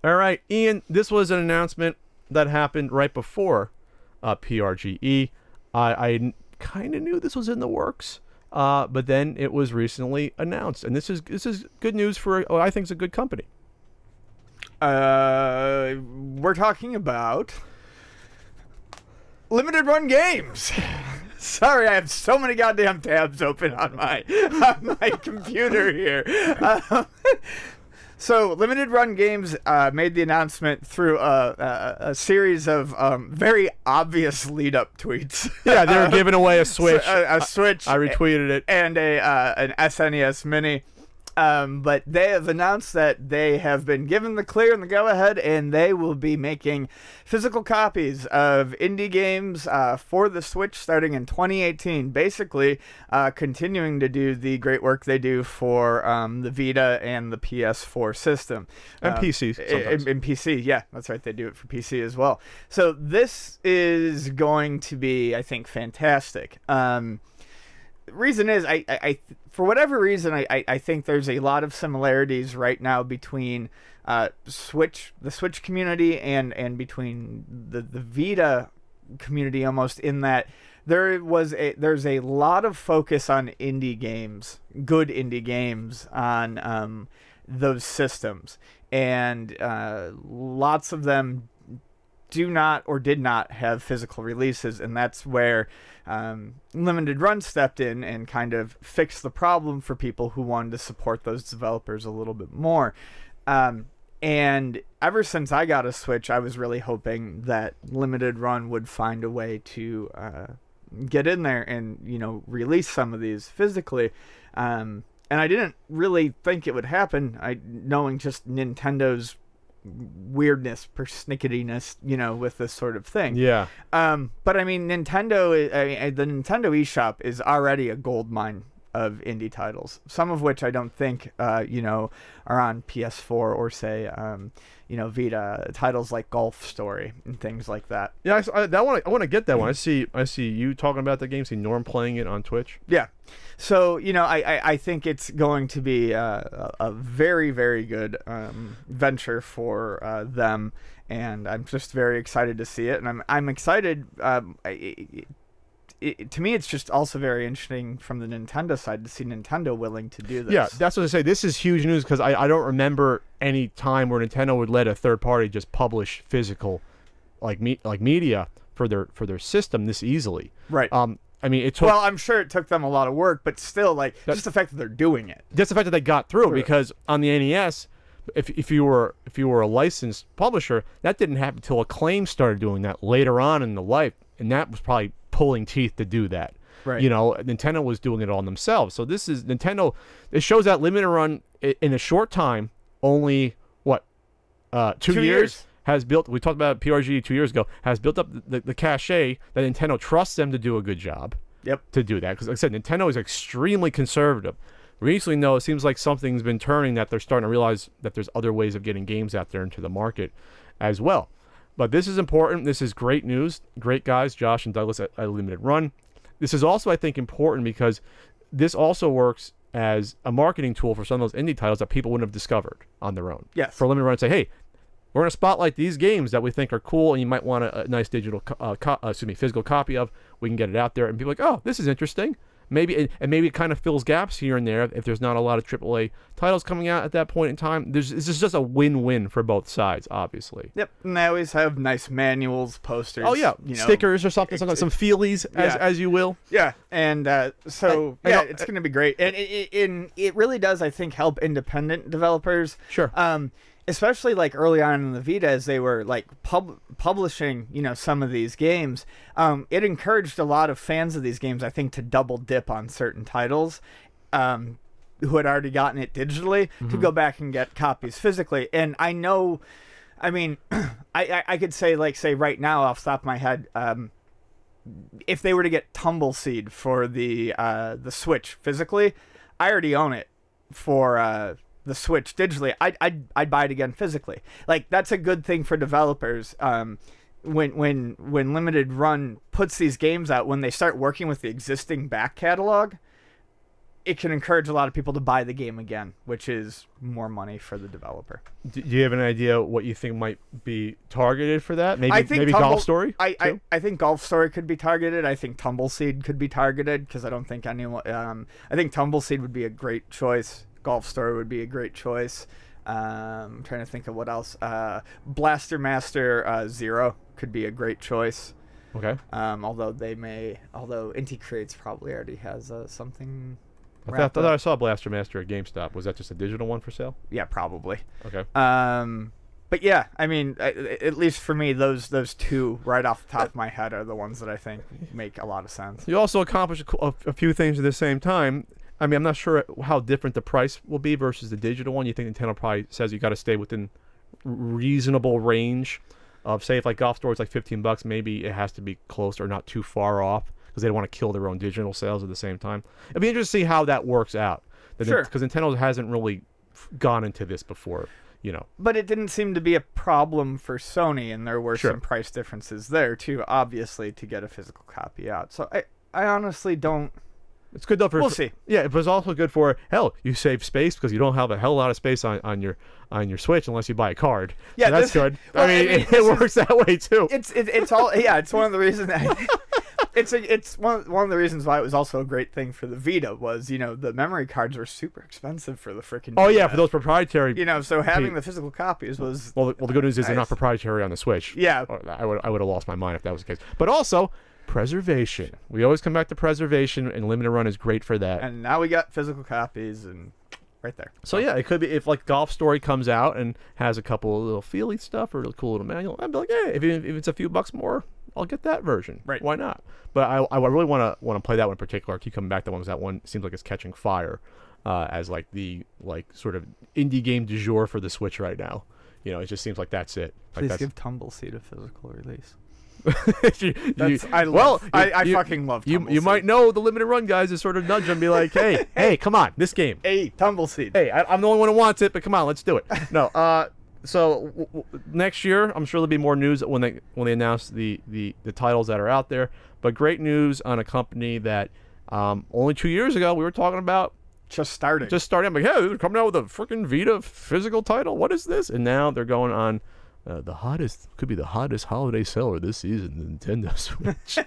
All right, Ian, this was an announcement that happened right before PRGE. I kind of knew this was in the works, but then it was recently announced, and this is good news for I think it's a good company. We're talking about limited run games. Sorry, I have so many goddamn tabs open on my computer here. So, Limited Run Games made the announcement through a series of very obvious lead-up tweets. Yeah, they were giving away a Switch. A Switch. I retweeted it. And an SNES Mini. But they have announced that they have been given the clear and the go-ahead, and they will be making physical copies of indie games for the Switch starting in 2018. Basically, continuing to do the great work they do for the Vita and the PS4 system. And PC sometimes. In PC, yeah, that's right. They do it for PC as well. So this is going to be, I think, fantastic. Reason is, I for whatever reason, I think there's a lot of similarities right now between the Switch community and between the Vita community, almost, in that there's a lot of focus on indie games, good indie games on those systems, and lots of them do not or did not have physical releases, and that's where Limited Run stepped in and kind of fixed the problem for people who wanted to support those developers a little bit more. And ever since I got a Switch, I was really hoping that Limited Run would find a way to get in there and, release some of these physically. And I didn't really think it would happen, knowing just Nintendo's weirdness, persnicketyness, with this sort of thing. Yeah. But I mean, the Nintendo eShop is already a goldmine of indie titles, some of which I don't think, are on PS4 or say, Vita, titles like Golf Story and things like that. Yeah, I want to get that one. I see you talking about the game. See Norm playing it on Twitch. Yeah. So, I think it's going to be a very, very good venture for them, and I'm just very excited to see it. And I'm excited. To me, it's just also very interesting from the Nintendo side to see Nintendo willing to do this. Yeah, that's what I say. This is huge news because I don't remember any time where Nintendo would let a third party just publish physical, like media for their system this easily. Right. I mean, it took. Well, I'm sure it took them a lot of work, but still, just the fact that they're doing it. Just the fact that they got through, because on the NES, if you were a licensed publisher, that didn't happen until Acclaim started doing that later on in the life, and that was probably pulling teeth to do that. Right. Nintendo was doing it all themselves. So this is Nintendo. It shows that Limited Run in a short time, only what, 2 years. Has built, we talked about PRG 2 years ago, has built up the cachet that Nintendo trusts them to do a good job. Yep. To do that. Because like I said, Nintendo is extremely conservative. Recently, though, it seems like something's been turning, that they're starting to realize that there's other ways of getting games out there into the market as well. But this is important. This is great news. Great guys, Josh and Douglas at Limited Run. This is also, I think, important because this also works as a marketing tool for some of those indie titles that people wouldn't have discovered on their own. Yes. For Limited Run to say, hey, we're going to spotlight these games that we think are cool and you might want a nice digital, physical copy of. We can get it out there and people are like, oh, this is interesting. Maybe it kind of fills gaps here and there if there's not a lot of AAA titles coming out at that point in time. This is just a win-win for both sides, obviously. Yep, and they always have nice manuals, posters. Oh yeah, stickers or something, some feelies, as you will. Yeah, and it's going to be great, and it really does, I think, help independent developers. Sure. Especially early on in the Vita, as they were publishing, some of these games, it encouraged a lot of fans of these games, I think, to double dip on certain titles, who had already gotten it digitally, to go back and get copies physically. And I know, I mean, I could say right now off the top of my head, if they were to get Tumbleseed for the Switch physically, I already own it for the Switch digitally. I'd buy it again physically. That's a good thing for developers. When Limited Run puts these games out, when they start working with the existing back catalog, it can encourage a lot of people to buy the game again, which is more money for the developer. Do you have an idea what you think might be targeted for that? Maybe I think maybe Golf Story. I think Golf Story could be targeted. I think Tumbleseed could be targeted because I don't think anyone. I think Tumbleseed would be a great choice. Golf Story would be a great choice. I'm trying to think of what else. Blaster Master Zero could be a great choice. Okay. Although Inti Creates probably already has something. I thought I saw Blaster Master at GameStop. Was that just a digital one for sale? Yeah, probably. Okay. But yeah, I mean, at least for me, those two right off the top of my head are the ones that I think make a lot of sense. You also accomplish a few things at the same time. I mean, I'm not sure how different the price will be versus the digital one. You think Nintendo probably says you got to stay within reasonable range of, say, if like Golf Story is like $15, maybe it has to be close or not too far off because they don't want to kill their own digital sales at the same time. It'd be interesting to see how that works out. Sure. Because Nintendo hasn't really gone into this before, you know. But it didn't seem to be a problem for Sony, and there were Sure. some price differences there too, obviously, to get a physical copy out. So I honestly don't. It's good though for. We'll see. Yeah, it was also good for hell. You save space because you don't have a hell lot of space on your Switch unless you buy a card. Yeah, so that's good. well, I mean, it works that way too. It's all yeah. It's one of the reasons. It's one of the reasons why it was also a great thing for the Vita was, you know, the memory cards were super expensive for the freaking. Oh Vita. yeah, for those proprietary. You know, so having the physical copies was. Well, the good news is they're not nice. proprietary on the Switch. Yeah. I would have lost my mind if that was the case. But also preservation. We always come back to preservation, and limited run is great for that. And now we got physical copies and right there. So yeah, it could be if like Golf Story comes out and has a couple of little feely stuff or a cool little manual. I'd be like, yeah, if it's a few bucks more, I'll get that version. Right. Why not? But I really want to play that one in particular. I keep coming back to that one because that one seems like it's catching fire as like the sort of indie game du jour for the Switch right now. You know, it just seems like that's it. Please Like give Tumbleseed a physical release. I fucking love Tumbleseed. You might know the limited run guys is sort of nudge them and be like, hey, come on, this game. Hey, Tumbleseed. Hey, I'm the only one who wants it, but come on, let's do it. No, so next year, I'm sure there'll be more news when they announce the titles that are out there. But great news on a company that only 2 years ago we were talking about Just starting. I'm like, hey, they're coming out with a freaking Vita physical title. What is this? And now they're going on. Could be the hottest holiday seller this season, the Nintendo Switch.